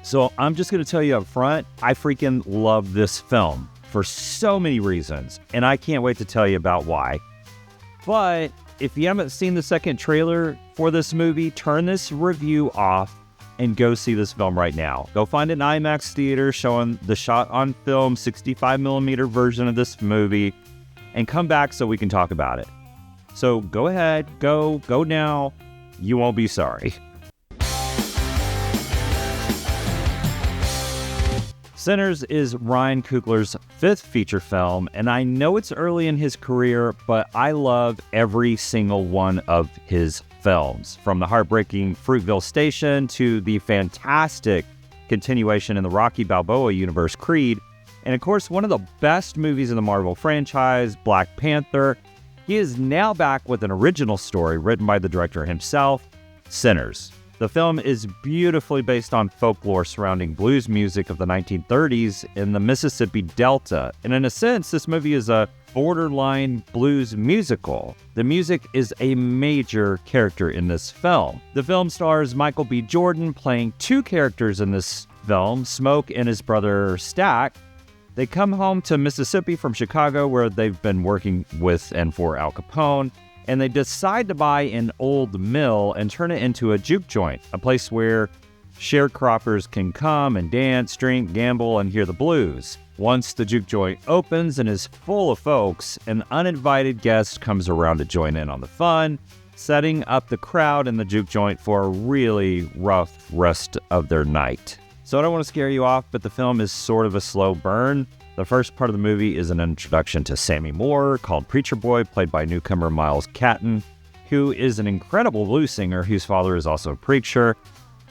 So I'm just going to tell you up front, I freaking love this film for so many reasons, and I can't wait to tell you about why. But if you haven't seen the second trailer for this movie, turn this review off and go see this film right now. Go find an IMAX theater showing the shot on film 65mm version of this movie and come back so we can talk about it. So go ahead, go now. You won't be sorry. Sinners is Ryan Coogler's fifth feature film, and I know it's early in his career, but I love every single one of his films. From the heartbreaking Fruitvale Station to the fantastic continuation in the Rocky Balboa universe, Creed, and of course one of the best movies in the Marvel franchise, Black Panther. He is now back with an original story written by the director himself, Sinners. The film is beautifully based on folklore surrounding blues music of the 1930s in the Mississippi Delta. And in a sense, this movie is a borderline blues musical. The music is a major character in this film. The film stars Michael B. Jordan playing two characters in this film, Smoke and his brother Stack. They come home to Mississippi from Chicago, where they've been working with and for Al Capone, and they decide to buy an old mill and turn it into a juke joint, a place where sharecroppers can come and dance, drink, gamble, and hear the blues. Once the juke joint opens and is full of folks, an uninvited guest comes around to join in on the fun, setting up the crowd in the juke joint for a really rough rest of their night. So I don't want to scare you off, but the film is sort of a slow burn. The first part of the movie is an introduction to Sammy Moore, called Preacher Boy, played by newcomer Miles Canton, who is an incredible blues singer whose father is also a preacher.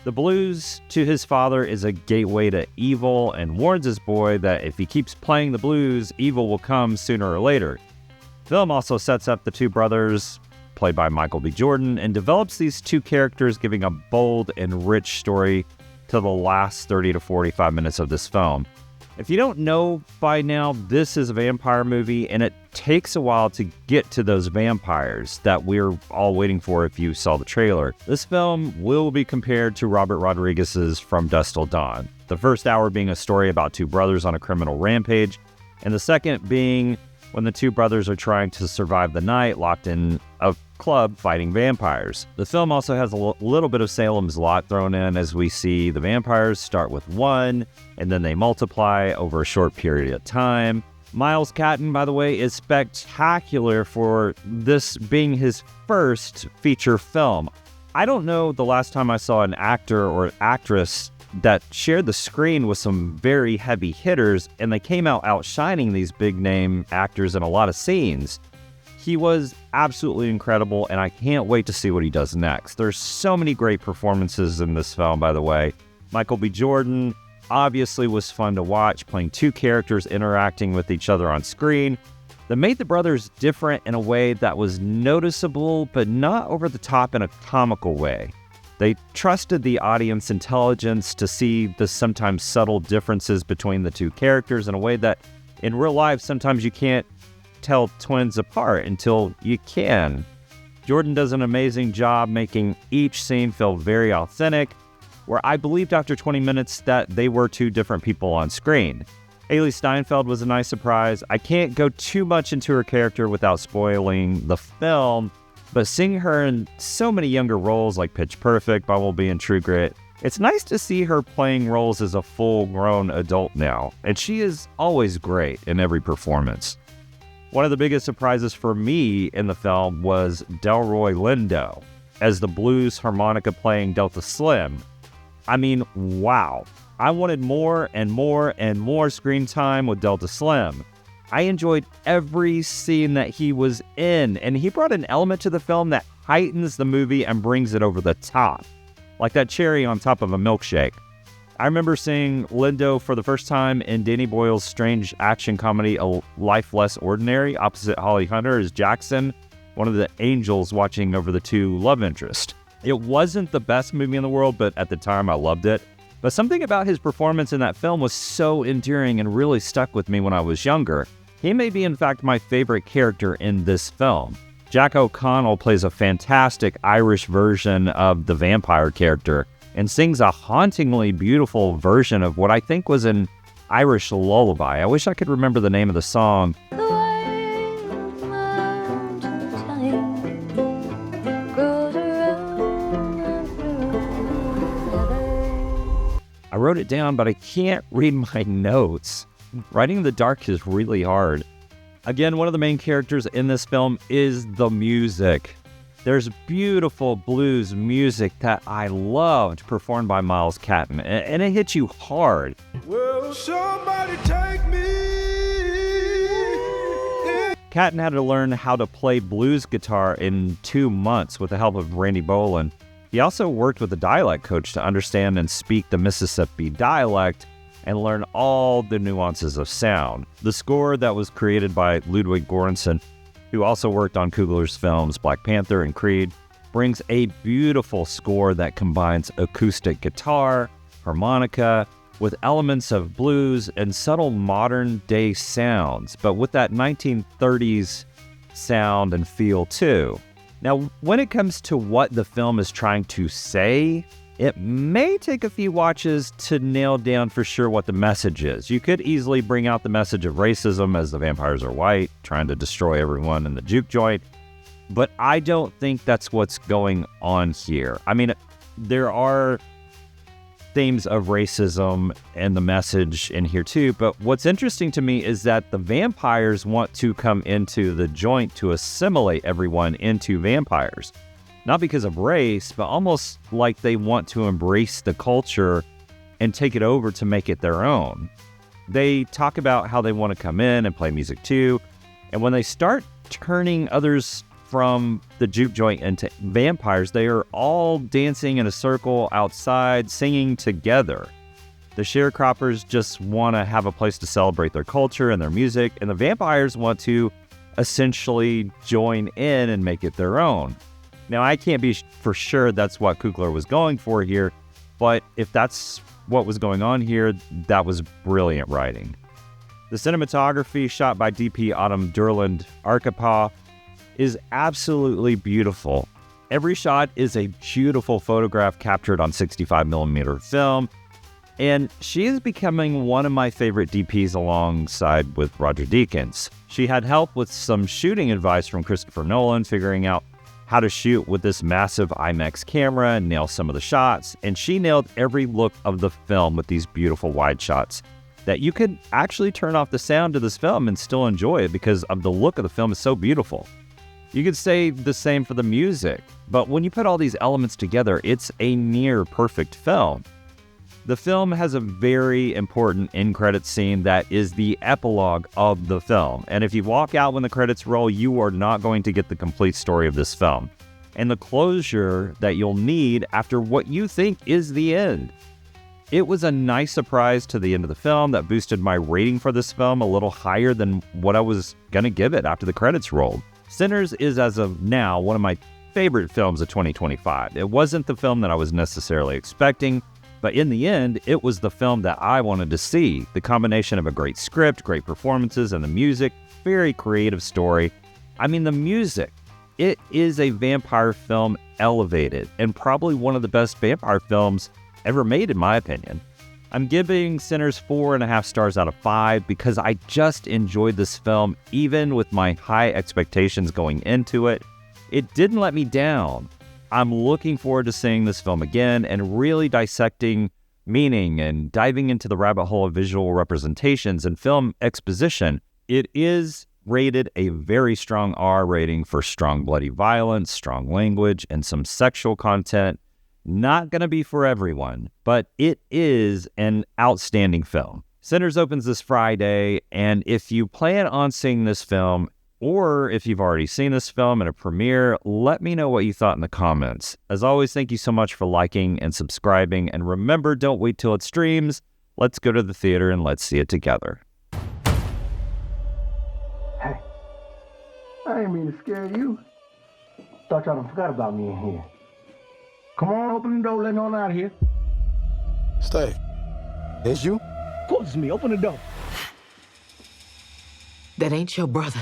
The blues to his father is a gateway to evil and warns his boy that if he keeps playing the blues, evil will come sooner or later. The film also sets up the two brothers, played by Michael B. Jordan, and develops these two characters, giving a bold and rich story to the last 30 to 45 minutes of this film. If you don't know by now, this is a vampire movie, and it takes a while to get to those vampires that we're all waiting for if you saw the trailer. This film will be compared to Robert Rodriguez's From Dusk Till Dawn, the first hour being a story about two brothers on a criminal rampage, and the second being when the two brothers are trying to survive the night locked in a club fighting vampires. The film also has a little bit of Salem's Lot thrown in, as we see the vampires start with one and then they multiply over a short period of time. Miles Canton, by the way, is spectacular for this being his first feature film. I don't know the last time I saw an actor or actress that shared the screen with some very heavy hitters, and they came out outshining these big name actors in a lot of scenes. He was absolutely incredible, and I can't wait to see what he does next. There's so many great performances in this film, by the way. Michael B. Jordan obviously was fun to watch, playing two characters interacting with each other on screen that made the brothers different in a way that was noticeable, but not over the top in a comical way. They trusted the audience intelligence to see the sometimes subtle differences between the two characters in a way that in real life sometimes you can't tell twins apart until you can. Jordan does an amazing job making each scene feel very authentic, where I believed after 20 minutes that they were two different people on screen. Hailee Steinfeld was a nice surprise. I can't go too much into her character without spoiling the film, but seeing her in so many younger roles like Pitch Perfect, Bumblebee, and True Grit, it's nice to see her playing roles as a full-grown adult now, and she is always great in every performance. One of the biggest surprises for me in the film was Delroy Lindo as the blues harmonica-playing Delta Slim. I mean, wow. I wanted more and more and more screen time with Delta Slim. I enjoyed every scene that he was in, and he brought an element to the film that heightens the movie and brings it over the top, like that cherry on top of a milkshake. I remember seeing Lindo for the first time in Danny Boyle's strange action comedy A Life Less Ordinary, opposite Holly Hunter as Jackson, one of the angels watching over the two love interests. It wasn't the best movie in the world, but at the time I loved it. But something about his performance in that film was so endearing and really stuck with me when I was younger. He may be, in fact, my favorite character in this film. Jack O'Connell plays a fantastic Irish version of the vampire character, and sings a hauntingly beautiful version of what I think was an Irish lullaby. I wish I could remember the name of the song. I wrote it down, but I can't read my notes. Writing in the dark is really hard. Again, one of the main characters in this film is the music. There's beautiful blues music that I loved, performed by Miles Canton, and it hits you hard. Will somebody take me? Canton had to learn how to play blues guitar in 2 months with the help of Randy Boland. He also worked with a dialect coach to understand and speak the Mississippi dialect and learn all the nuances of sound. The score that was created by Ludwig Göransson, who also worked on Coogler's films Black Panther and Creed, brings a beautiful score that combines acoustic guitar, harmonica, with elements of blues and subtle modern-day sounds, but with that 1930s sound and feel too. Now, when it comes to what the film is trying to say, it may take a few watches to nail down for sure what the message is. You could easily bring out the message of racism as the vampires are white, trying to destroy everyone in the juke joint, but I don't think that's what's going on here. I mean, there are themes of racism and the message in here too, but what's interesting to me is that the vampires want to come into the joint to assimilate everyone into vampires. Not because of race, but almost like they want to embrace the culture and take it over to make it their own. They talk about how they want to come in and play music too, and when they start turning others from the juke joint into vampires, they are all dancing in a circle outside, singing together. The sharecroppers just want to have a place to celebrate their culture and their music, and the vampires want to essentially join in and make it their own. Now, I can't be for sure that's what Coogler was going for here, but if that's what was going on here, that was brilliant writing. The cinematography, shot by DP Autumn Durland Arkapaw, is absolutely beautiful. Every shot is a beautiful photograph captured on 65mm film, and she is becoming one of my favorite DPs alongside with Roger Deakins. She had help with some shooting advice from Christopher Nolan, figuring out how to shoot with this massive IMAX camera and nail some of the shots, and she nailed every look of the film with these beautiful wide shots that you could actually turn off the sound of this film and still enjoy it because of the look of the film is so beautiful. You could say the same for the music, but when you put all these elements together, it's a near perfect film. The film has a very important end-credit scene that is the epilogue of the film, and if you walk out when the credits roll, you are not going to get the complete story of this film, and the closure that you'll need after what you think is the end. It was a nice surprise to the end of the film that boosted my rating for this film a little higher than what I was going to give it after the credits rolled. Sinners is, as of now, one of my favorite films of 2025. It wasn't the film that I was necessarily expecting, but in the end, it was the film that I wanted to see. The combination of a great script, great performances, and the music, very creative story. I mean, the music, it is a vampire film elevated, and probably one of the best vampire films ever made, in my opinion. I'm giving Sinners 4.5 stars out of 5 because I just enjoyed this film, even with my high expectations going into it. It didn't let me down. I'm looking forward to seeing this film again and really dissecting meaning and diving into the rabbit hole of visual representations and film exposition. It is rated a very strong R rating for strong bloody violence, strong language, and some sexual content. Not going to be for everyone, but it is an outstanding film. Sinners opens this Friday, and if you plan on seeing this film, or if you've already seen this film at a premiere, let me know what you thought in the comments. As always, thank you so much for liking and subscribing, and remember, don't wait till it streams. Let's go to the theater and let's see it together. Hey, I ain't mean to scare you. Thought y'all done forgot about me in here. Come on, open the door, let me on out of here. Stay. It's you? Of course it's me, open the door. That ain't your brother.